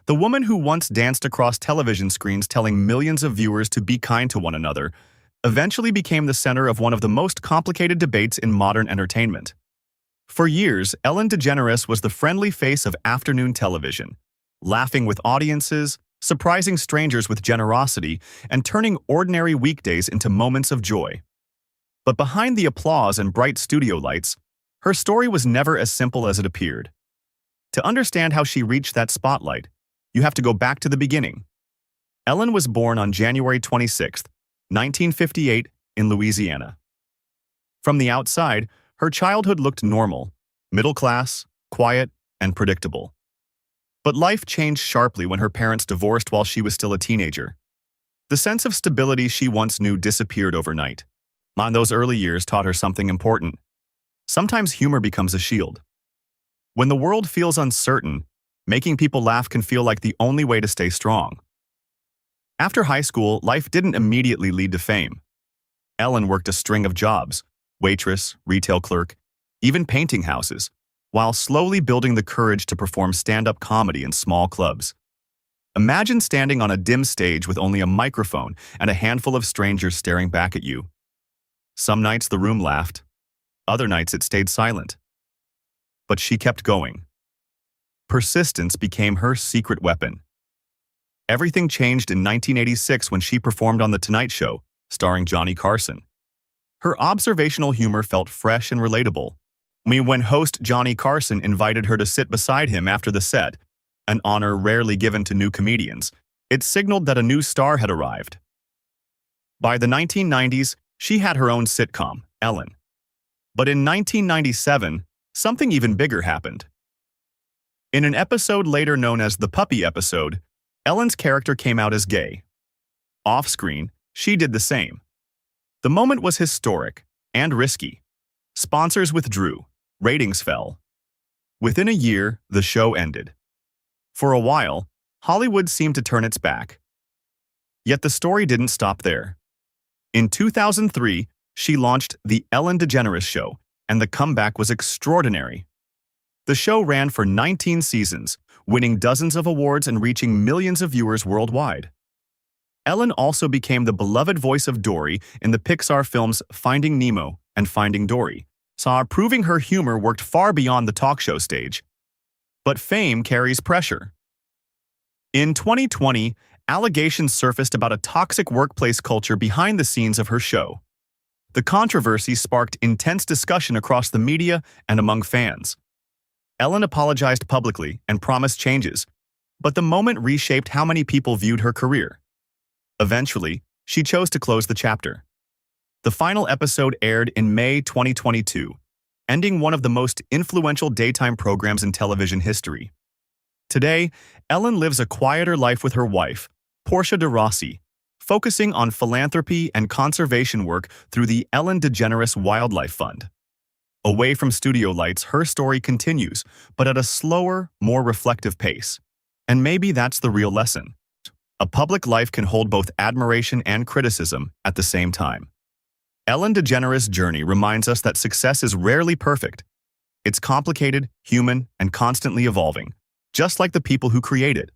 The woman who once danced across television screens telling millions of viewers to be kind to one another eventually became the center of one of the most complicated debates in modern entertainment. For years, Ellen DeGeneres was the friendly face of afternoon television, laughing with audiences, surprising strangers with generosity, and turning ordinary weekdays into moments of joy. But behind the applause and bright studio lights, her story was never as simple as it appeared. To understand how she reached that spotlight, you have to go back to the beginning. Ellen was born on January 26, 1958, in Louisiana. From the outside, her childhood looked normal, middle class, quiet, and predictable. But life changed sharply when her parents divorced while she was still a teenager. The sense of stability she once knew disappeared overnight. Those early years taught her something important. Sometimes humor becomes a shield. When the world feels uncertain, making people laugh can feel like the only way to stay strong. After high school, life didn't immediately lead to fame. Ellen worked a string of jobs: waitress, retail clerk, even painting houses, while slowly building the courage to perform stand-up comedy in small clubs. Imagine standing on a dim stage with only a microphone and a handful of strangers staring back at you. Some nights the room laughed, other nights it stayed silent. But she kept going. Persistence became her secret weapon. Everything changed in 1986 when she performed on The Tonight Show, starring Johnny Carson. Her observational humor felt fresh and relatable. When host Johnny Carson invited her to sit beside him after the set, an honor rarely given to new comedians, it signaled that a new star had arrived. By the 1990s, she had her own sitcom, Ellen. But in 1997, something even bigger happened. In an episode later known as the Puppy episode, Ellen's character came out as gay. Off-screen, she did the same. The moment was historic and risky. Sponsors withdrew, ratings fell. Within a year, the show ended. For a while, Hollywood seemed to turn its back. Yet the story didn't stop there. In 2003, she launched The Ellen DeGeneres Show, and the comeback was extraordinary. The show ran for 19 seasons, winning dozens of awards and reaching millions of viewers worldwide. Ellen also became the beloved voice of Dory in the Pixar films Finding Nemo and Finding Dory, proving her humor worked far beyond the talk show stage. But fame carries pressure. In 2020, allegations surfaced about a toxic workplace culture behind the scenes of her show. The controversy sparked intense discussion across the media and among fans. Ellen apologized publicly and promised changes, but the moment reshaped how many people viewed her career. Eventually, she chose to close the chapter. The final episode aired in May 2022, ending one of the most influential daytime programs in television history. Today, Ellen lives a quieter life with her wife, Portia de Rossi, focusing on philanthropy and conservation work through the Ellen DeGeneres Wildlife Fund. Away from studio lights, her story continues, but at a slower, more reflective pace. And maybe that's the real lesson. A public life can hold both admiration and criticism at the same time. Ellen DeGeneres' journey reminds us that success is rarely perfect. It's complicated, human, and constantly evolving, just like the people who create it.